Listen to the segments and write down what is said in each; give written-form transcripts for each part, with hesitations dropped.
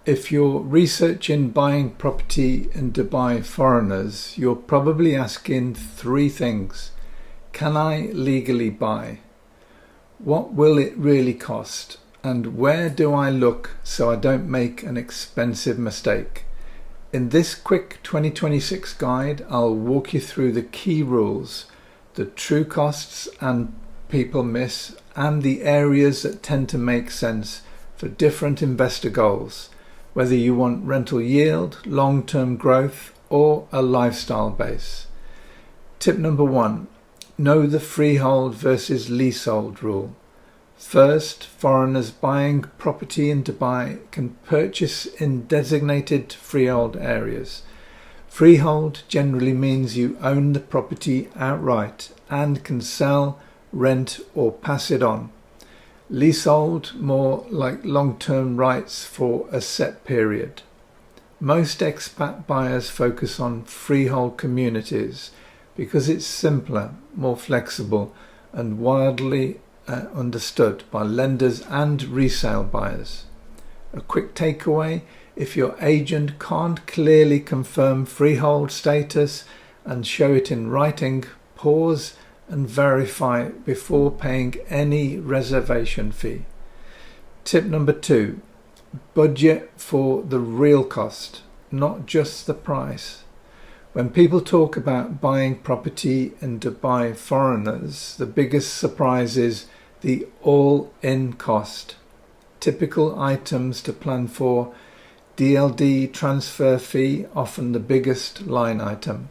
If you're researching buying property in Dubai foreigners, you're probably asking three things. Can I legally buy? What will it really cost? And where do I look so I don't make an expensive mistake? In this quick 2026 guide, I'll walk you through the key rules, the true costs and people miss, and the areas that tend to make sense for different investor goals, whether you want rental yield, long-term growth, or a lifestyle base. Tip number 1, know the freehold versus leasehold rule. First, foreigners buying property in Dubai can purchase in designated freehold areas. Freehold generally means you own the property outright and can sell, rent, or pass it on. Leasehold, more like long-term rights for a set period. Most expat buyers focus on freehold communities because it's simpler, more flexible, and widely understood by lenders and resale buyers. A quick takeaway: if your agent can't clearly confirm freehold status and show it in writing, pause and verify before paying any reservation fee. Tip number 2, budget for the real cost, not just the price. When people talk about buying property in Dubai foreigners, the biggest surprise is the all-in cost. Typical items to plan for: DLD transfer fee, often the biggest line item,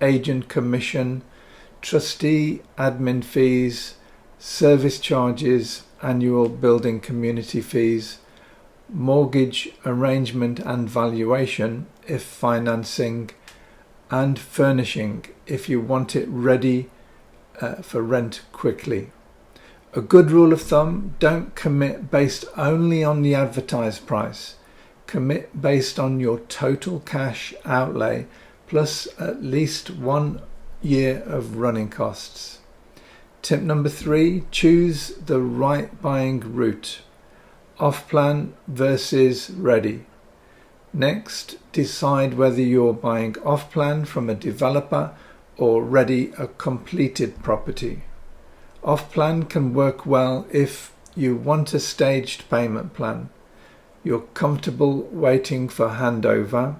agent commission, trustee admin fees, service charges, annual building community fees, mortgage arrangement and valuation if financing, and furnishing if you want it ready for rent quickly. A good rule of thumb: don't commit based only on the advertised price. Commit based on your total cash outlay plus at least 1 year of running costs. Tip number 3, choose the right buying route. Off-plan versus ready. Next, decide whether you're buying off-plan from a developer or ready a completed property. Off-plan can work well if you want a staged payment plan, you're comfortable waiting for handover,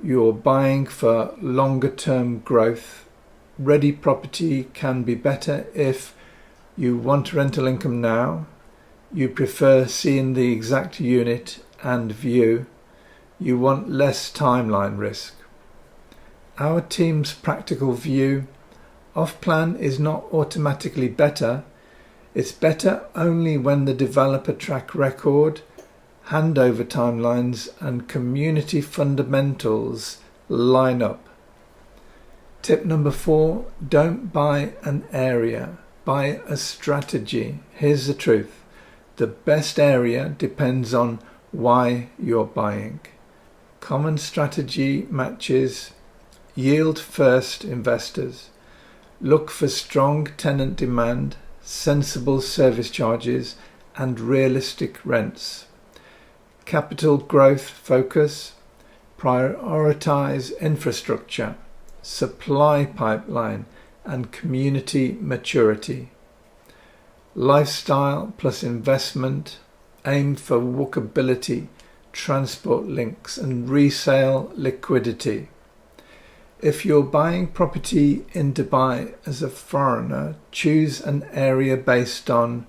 you're buying for longer-term growth. Ready property can be better if you want rental income now, you prefer seeing the exact unit and view, you want less timeline risk. Our team's practical view: off-plan is not automatically better. It's better only when the developer track record, handover timelines, and community fundamentals line up. Tip number 4, don't buy an area, buy a strategy. Here's the truth: the best area depends on why you're buying. Common strategy matches: yield first investors, look for strong tenant demand, sensible service charges, and realistic rents. Capital growth focus, prioritize infrastructure, supply pipeline, and community maturity. Lifestyle plus investment, aim for walkability, transport links, and resale liquidity. If you're buying property in Dubai as a foreigner, choose an area based on: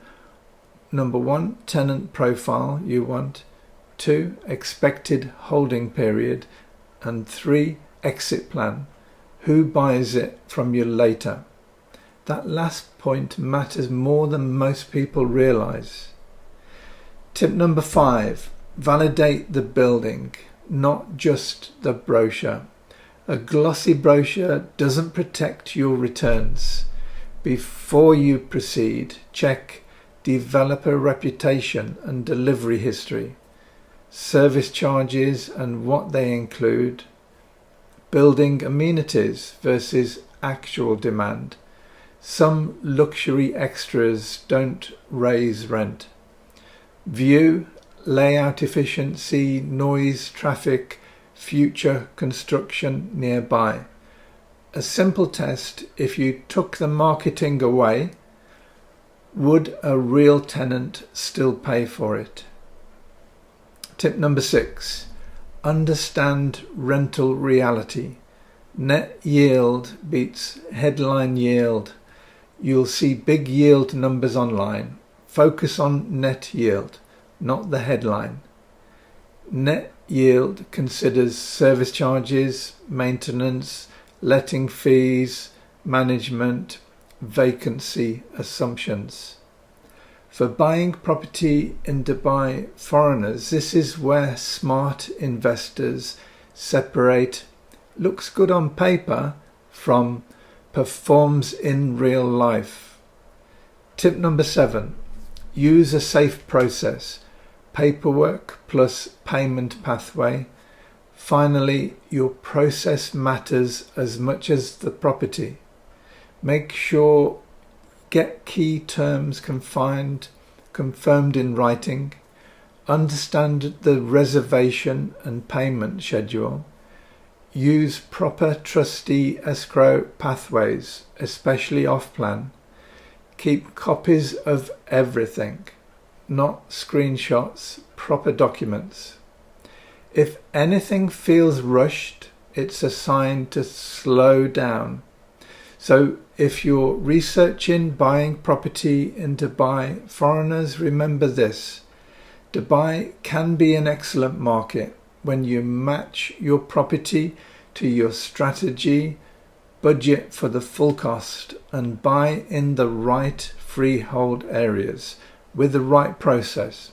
number 1, tenant profile you want, 2, expected holding period, and 3, exit plan. Who buys it from you later? That last point matters more than most people realize. Tip number 5, validate the building, not just the brochure. A glossy brochure doesn't protect your returns. Before you proceed, check developer reputation and delivery history, service charges and what they include, building amenities versus actual demand. Some luxury extras don't raise rent. View, layout efficiency, noise, traffic, future construction nearby. A simple test: if you took the marketing away, would a real tenant still pay for it? Tip number 6. Understand rental reality. Net yield beats headline yield. You'll see big yield numbers online. Focus on net yield, not the headline. Net yield considers service charges, maintenance, letting fees, management, vacancy assumptions. For buying property in Dubai foreigners, this is where smart investors separate looks good on paper from performs in real life. Tip number 7. Use a safe process. Paperwork plus payment pathway. Finally, your process matters as much as the property. Make sure get key terms confirmed in writing. Understand the reservation and payment schedule. Use proper trustee escrow pathways, especially off-plan. Keep copies of everything, not screenshots, proper documents. If anything feels rushed, it's a sign to slow down. So if you're researching buying property in Dubai foreigners, remember this: Dubai can be an excellent market when you match your property to your strategy, budget for the full cost, and buy in the right freehold areas with the right process.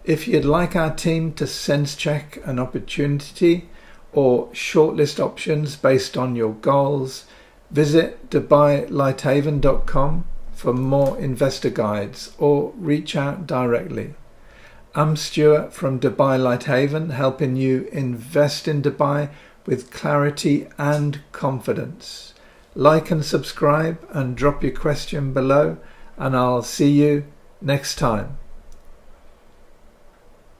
If you'd like our team to sense check an opportunity or shortlist options based on your goals, visit DubaiLighthaven.com for more investor guides or reach out directly. I'm Stuart from Dubai Lighthaven, helping you invest in Dubai with clarity and confidence. Like and subscribe and drop your question below, and I'll see you next time.